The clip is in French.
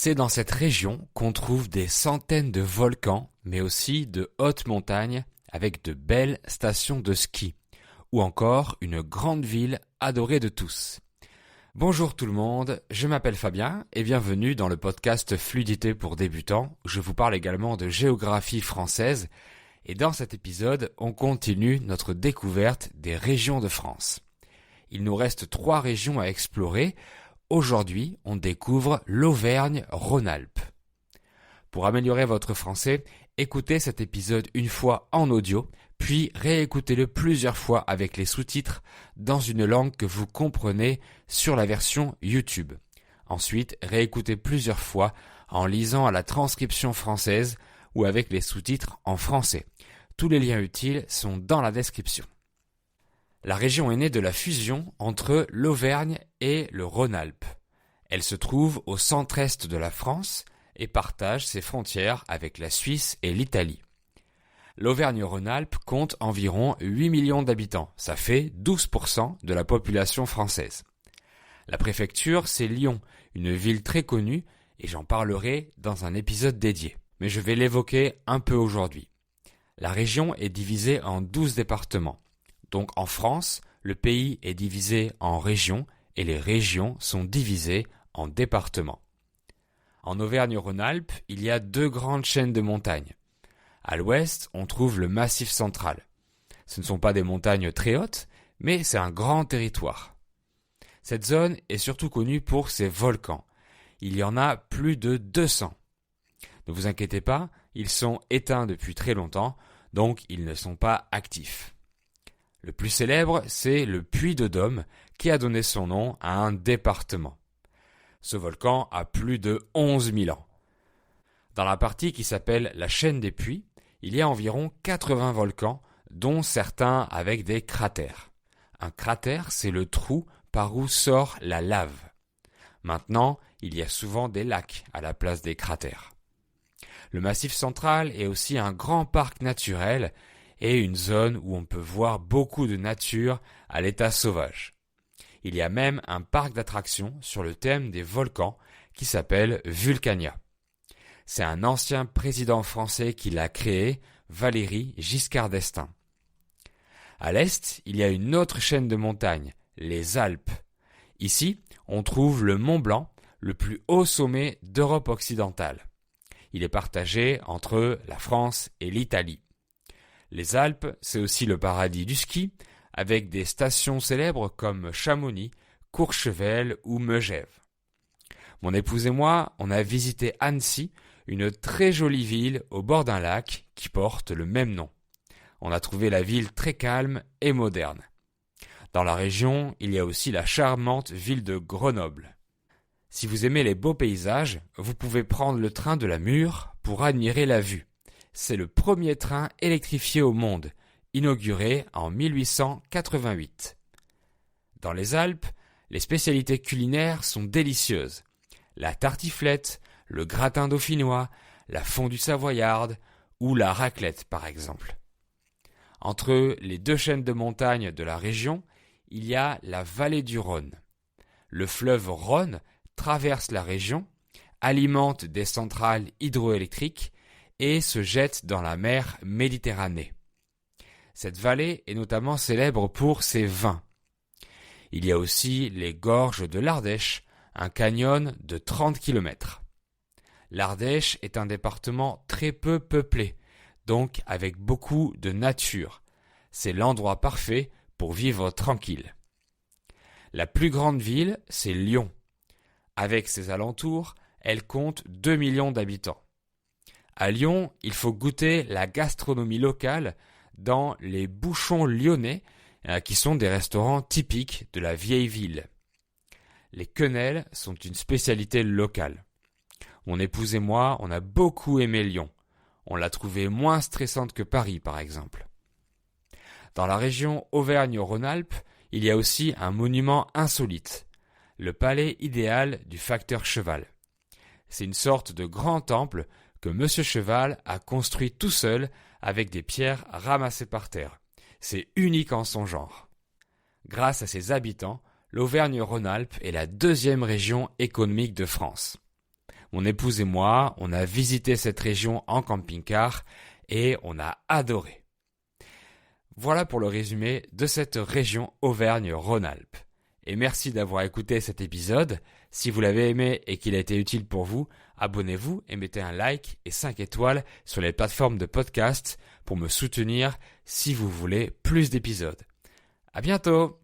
C'est dans cette région qu'on trouve des centaines de volcans, mais aussi de hautes montagnes avec de belles stations de ski, ou encore une grande ville adorée de tous. Bonjour tout le monde, je m'appelle Fabien et bienvenue dans le podcast Fluidité pour débutants, où je vous parle également de géographie française. Et dans cet épisode, on continue notre découverte des régions de France. Il nous reste 3 régions à explorer. Aujourd'hui, on découvre l'Auvergne-Rhône-Alpes. Pour améliorer votre français, écoutez cet épisode une fois en audio, puis réécoutez-le plusieurs fois avec les sous-titres dans une langue que vous comprenez sur la version YouTube. Ensuite, réécoutez plusieurs fois en lisant à la transcription française ou avec les sous-titres en français. Tous les liens utiles sont dans la description. La région est née de la fusion entre l'Auvergne et le Rhône-Alpes. Elle se trouve au centre-est de la France et partage ses frontières avec la Suisse et l'Italie. L'Auvergne-Rhône-Alpes compte environ 8 millions d'habitants, ça fait 12% de la population française. La préfecture, c'est Lyon, une ville très connue, et j'en parlerai dans un épisode dédié. Mais je vais l'évoquer un peu aujourd'hui. La région est divisée en 12 départements. Donc en France, le pays est divisé en régions et les régions sont divisées en départements. En Auvergne-Rhône-Alpes, il y a 2 grandes chaînes de montagnes. À l'ouest, on trouve le Massif central. Ce ne sont pas des montagnes très hautes, mais c'est un grand territoire. Cette zone est surtout connue pour ses volcans. Il y en a plus de 200. Ne vous inquiétez pas, ils sont éteints depuis très longtemps, donc ils ne sont pas actifs. Le plus célèbre, c'est le Puy de Dôme, qui a donné son nom à un département. Ce volcan a plus de 11 000 ans. Dans la partie qui s'appelle la chaîne des Puys, il y a environ 80 volcans, dont certains avec des cratères. Un cratère, c'est le trou par où sort la lave. Maintenant, il y a souvent des lacs à la place des cratères. Le Massif central est aussi un grand parc naturel et une zone où on peut voir beaucoup de nature à l'état sauvage. Il y a même un parc d'attractions sur le thème des volcans qui s'appelle Vulcania. C'est un ancien président français qui l'a créé, Valéry Giscard d'Estaing. À l'est, il y a une autre chaîne de montagnes, les Alpes. Ici, on trouve le Mont Blanc, le plus haut sommet d'Europe occidentale. Il est partagé entre la France et l'Italie. Les Alpes, c'est aussi le paradis du ski, avec des stations célèbres comme Chamonix, Courchevel ou Megève. Mon épouse et moi, on a visité Annecy, une très jolie ville au bord d'un lac qui porte le même nom. On a trouvé la ville très calme et moderne. Dans la région, il y a aussi la charmante ville de Grenoble. Si vous aimez les beaux paysages, vous pouvez prendre le train de la Mure pour admirer la vue. C'est le premier train électrifié au monde, inauguré en 1888. Dans les Alpes, les spécialités culinaires sont délicieuses. La tartiflette, le gratin dauphinois, la fondue savoyarde ou la raclette par exemple. Entre les 2 chaînes de montagnes de la région, il y a la vallée du Rhône. Le fleuve Rhône traverse la région, alimente des centrales hydroélectriques et se jette dans la mer Méditerranée. Cette vallée est notamment célèbre pour ses vins. Il y a aussi les gorges de l'Ardèche, un canyon de 30 km. L'Ardèche est un département très peu peuplé, donc avec beaucoup de nature. C'est l'endroit parfait pour vivre tranquille. La plus grande ville, c'est Lyon. Avec ses alentours, elle compte 2 millions d'habitants. À Lyon, il faut goûter la gastronomie locale dans les bouchons lyonnais, qui sont des restaurants typiques de la vieille ville. Les quenelles sont une spécialité locale. Mon épouse et moi, on a beaucoup aimé Lyon. On l'a trouvée moins stressante que Paris, par exemple. Dans la région Auvergne-Rhône-Alpes, il y a aussi un monument insolite, le palais idéal du facteur Cheval. C'est une sorte de grand temple que Monsieur Cheval a construit tout seul avec des pierres ramassées par terre. C'est unique en son genre. Grâce à ses habitants, l'Auvergne-Rhône-Alpes est la 2e région économique de France. Mon épouse et moi, on a visité cette région en camping-car et on a adoré. Voilà pour le résumé de cette région Auvergne-Rhône-Alpes. Et merci d'avoir écouté cet épisode. Si vous l'avez aimé et qu'il a été utile pour vous, abonnez-vous et mettez un like et 5 étoiles sur les plateformes de podcast pour me soutenir si vous voulez plus d'épisodes. À bientôt!